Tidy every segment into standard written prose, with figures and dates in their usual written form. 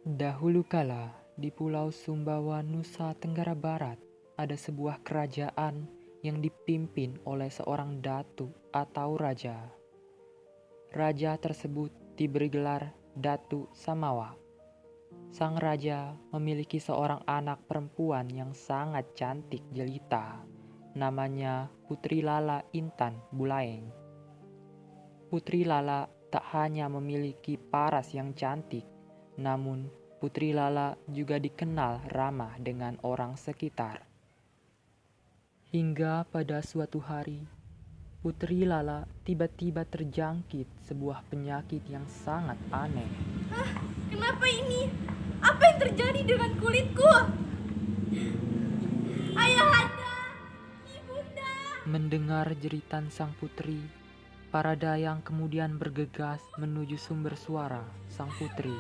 Dahulu kala, di Pulau Sumbawa, Nusa Tenggara Barat, ada sebuah kerajaan yang dipimpin oleh seorang datu atau raja. Raja tersebut diberi gelar Datu Samawa. Sang raja memiliki seorang anak perempuan yang sangat cantik jelita. Namanya Putri Lala Intan Bulaeng. Putri Lala tak hanya memiliki paras yang cantik, namun Putri Lala juga dikenal ramah dengan orang sekitar. Hingga pada suatu hari, Putri Lala tiba-tiba terjangkit sebuah penyakit yang sangat aneh. Kenapa ini? Apa yang terjadi dengan kulitku? Ayahanda, ibunda. Mendengar jeritan sang putri, para dayang kemudian bergegas menuju sumber suara sang putri.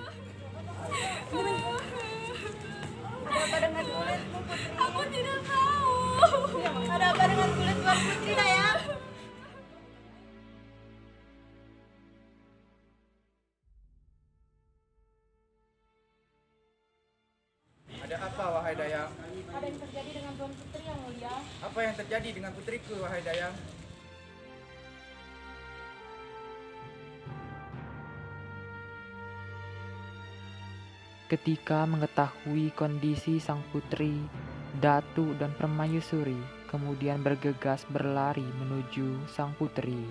Ada apa dengan kulitmu, Putri? Aku tidak tahu. Ada apa dengan kulit Tuan Putri, Dayang? Ada apa, wahai Dayang? Ada yang terjadi dengan Tuan Putri yang mulia. Apa yang terjadi dengan putriku, wahai Dayang? Ketika mengetahui kondisi sang putri, Datu dan Permaisuri kemudian bergegas berlari menuju sang putri.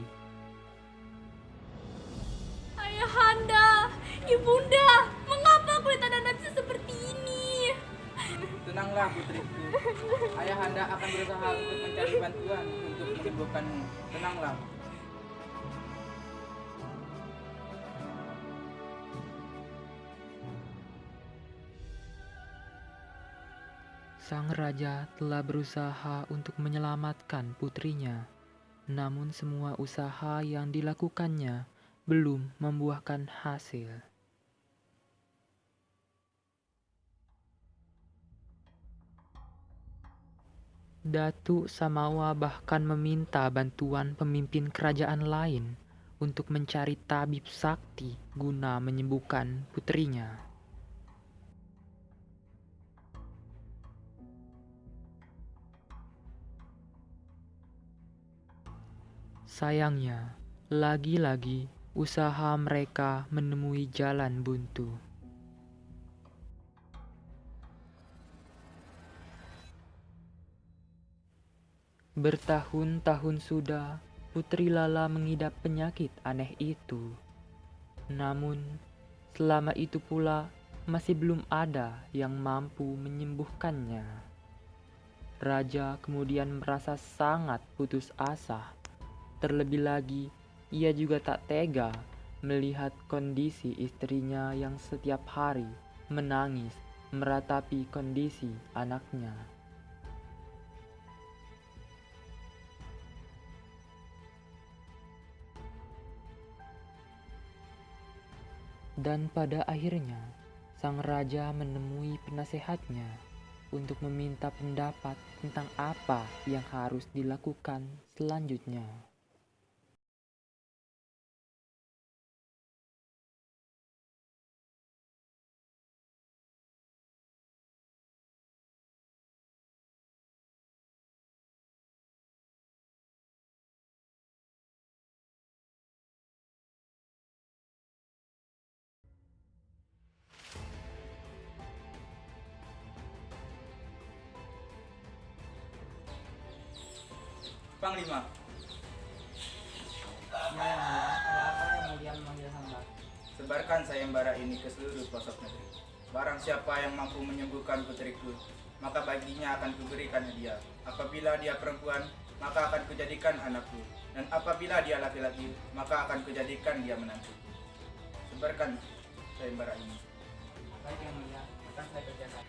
Ayahanda, ibunda, mengapa kulit Ayahanda bisa seperti ini? Tenanglah, putriku. Ayahanda akan berusaha untuk mencari bantuan untuk menyembuhkanmu. Tenanglah. Sang raja telah berusaha untuk menyelamatkan putrinya, namun semua usaha yang dilakukannya belum membuahkan hasil. Datu Samawa bahkan meminta bantuan pemimpin kerajaan lain untuk mencari tabib sakti guna menyembuhkan putrinya. Sayangnya, lagi-lagi usaha mereka menemui jalan buntu. Bertahun-tahun sudah Putri Lala mengidap penyakit aneh itu. Namun, selama itu pula masih belum ada yang mampu menyembuhkannya. Raja kemudian merasa sangat putus asa. Terlebih lagi, ia juga tak tega melihat kondisi istrinya yang setiap hari menangis meratapi kondisi anaknya. Dan pada akhirnya, sang raja menemui penasehatnya untuk meminta pendapat tentang apa yang harus dilakukan selanjutnya. Panglima. Sebarkan sayembara ini ke seluruh pelosok negeri. Barang siapa yang mampu menyembuhkan putriku, maka baginya akan kuberikan hadiah. Apabila dia perempuan, maka akan kujadikan anakku. Dan apabila dia laki-laki, maka akan kujadikan dia menantu. Sebarkan sayembara ini. Baik yang mulia, akan saya kerjakan.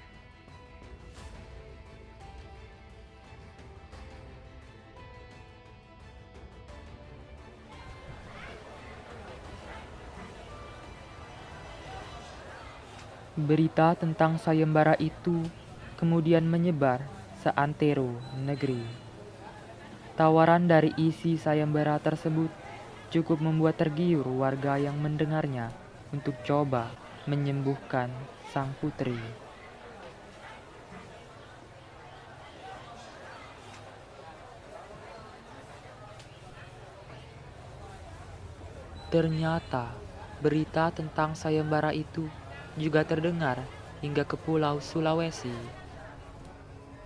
Berita tentang sayembara itu kemudian menyebar seantero negeri. Tawaran dari isi sayembara tersebut cukup membuat tergiur warga yang mendengarnya untuk coba menyembuhkan sang putri. Ternyata berita tentang sayembara itu juga terdengar hingga ke pulau Sulawesi.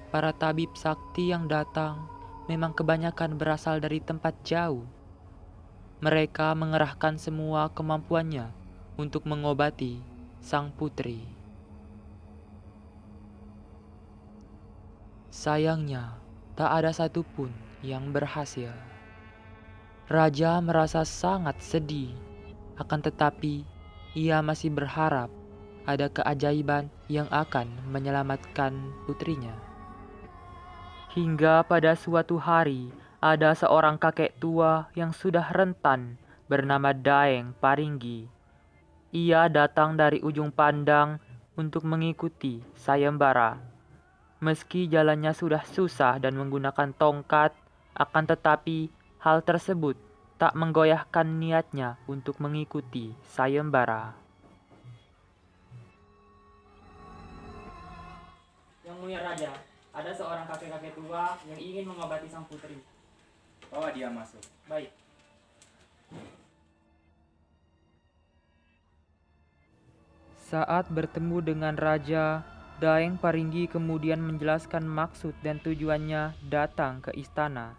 Para tabib sakti yang datang memang kebanyakan berasal dari tempat jauh. Mereka mengerahkan semua kemampuannya untuk mengobati sang putri. Sayangnya, tak ada satupun yang berhasil. Raja merasa sangat sedih, akan tetapi ia masih berharap ada keajaiban yang akan menyelamatkan putrinya. Hingga pada suatu hari, ada seorang kakek tua yang sudah rentan bernama Daeng Paringgi. Ia datang dari ujung pandang untuk mengikuti sayembara. Meski jalannya sudah susah dan menggunakan tongkat, akan tetapi hal tersebut tak menggoyahkan niatnya untuk mengikuti sayembara. Yang mulia raja, ada seorang kakek-kakek tua yang ingin mengobati sang putri. Bawa dia masuk. Baik. Saat bertemu dengan raja, Daeng Paringgi kemudian menjelaskan maksud dan tujuannya datang ke istana.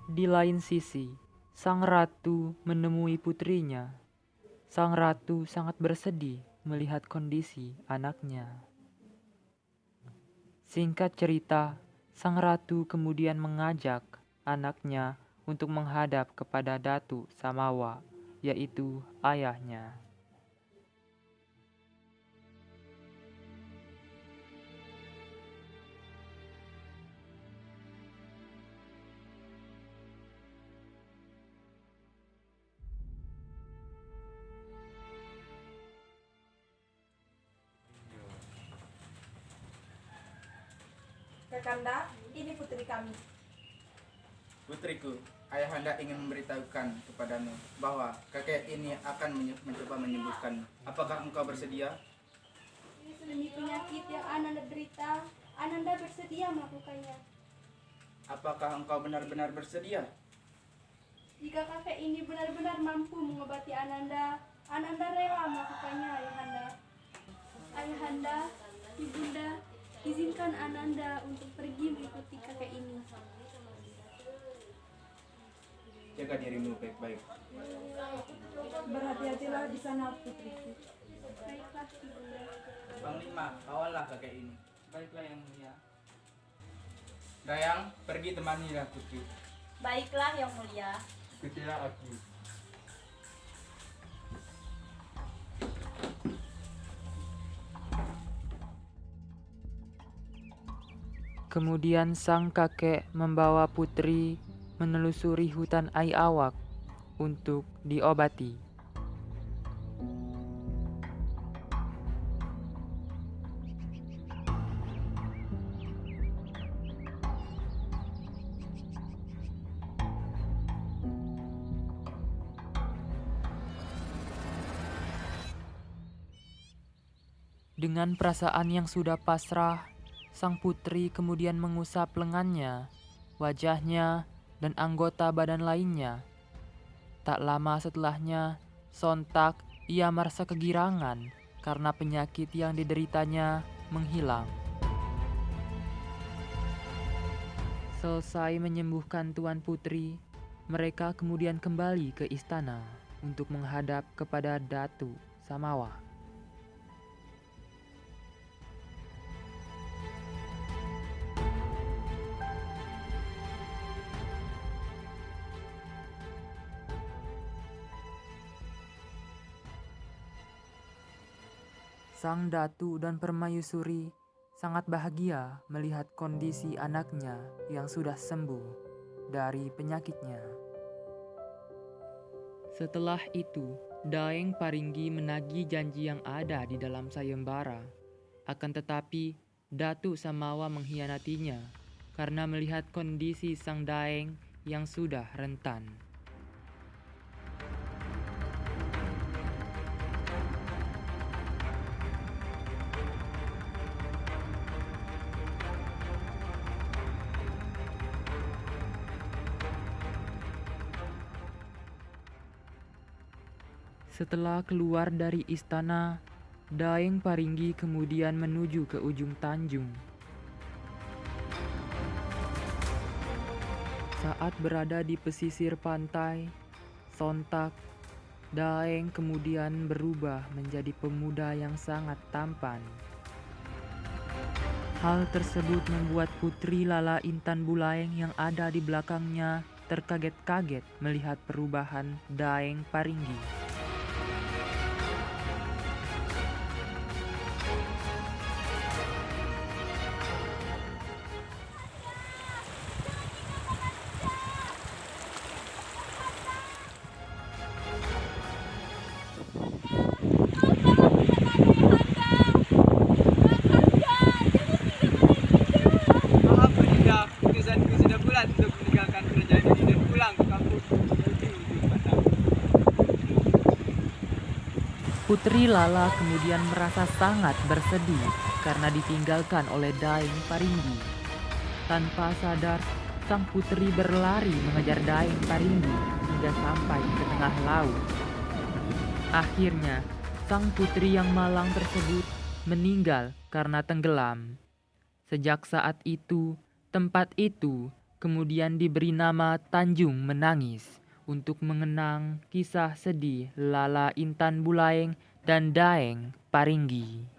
Di lain sisi, sang ratu menemui putrinya. Sang ratu sangat bersedih melihat kondisi anaknya. Singkat cerita, sang ratu kemudian mengajak anaknya untuk menghadap kepada Datu Samawa, yaitu ayahnya. Kakanda, ini putri kami. Putriku, ayahanda ingin memberitahukan kepadamu bahwa kakek ini akan mencoba menyembuhkanmu. Apakah engkau bersedia? Demi penyakit yang Ananda derita, Ananda bersedia melakukannya. Apakah engkau benar-benar bersedia? Jika kakek ini benar-benar mampu mengobati Ananda, Ananda rela melakukannya, Ayahanda. Ayahanda, Ibunda, izinkan Ananda untuk pergi mengikuti kakek ini. Jaga dirimu baik-baik. Berhati-hatilah di sana, putriku. Baiklah, Ibunda. Panglima, bawalah kakek ini. Baiklah yang mulia. Dayang, pergi temanilah putri. Baiklah, Yang Mulia. Ikutilah aku. Kemudian sang kakek membawa putri menelusuri hutan Aiawak untuk diobati. Dengan perasaan yang sudah pasrah, sang putri kemudian mengusap lengannya, wajahnya, dan anggota badan lainnya. Tak lama setelahnya, sontak ia merasa kegirangan karena penyakit yang dideritanya menghilang. Selesai menyembuhkan Tuan Putri, mereka kemudian kembali ke istana untuk menghadap kepada Datu Samawa. Sang Datu dan Permaisuri sangat bahagia melihat kondisi anaknya yang sudah sembuh dari penyakitnya. Setelah itu, Daeng Paringgi menagih janji yang ada di dalam sayembara. Akan tetapi, Datu Samawa mengkhianatinya karena melihat kondisi sang Daeng yang sudah rentan. Setelah keluar dari istana, Daeng Paringgi kemudian menuju ke ujung Tanjung. Saat berada di pesisir pantai, sontak Daeng kemudian berubah menjadi pemuda yang sangat tampan. Hal tersebut membuat Putri Lala Intan Bulaeng yang ada di belakangnya terkaget-kaget melihat perubahan Daeng Paringgi. Maaf Bunda, keputusanku sudah bulat untuk meninggalkan kerajaan ini dan pulang ke kampungku menuju ujung pandang. Putri Lala kemudian merasa sangat bersedih karena ditinggalkan oleh Daeng Paringgi. Tanpa sadar, sang putri berlari mengejar Daeng Paringgi hingga sampai ke tengah laut. Akhirnya, sang putri yang malang tersebut meninggal karena tenggelam. Sejak saat itu, tempat itu kemudian diberi nama Tanjung Menangis untuk mengenang kisah sedih Lala Intan Bulaeng dan Daeng Paringgi.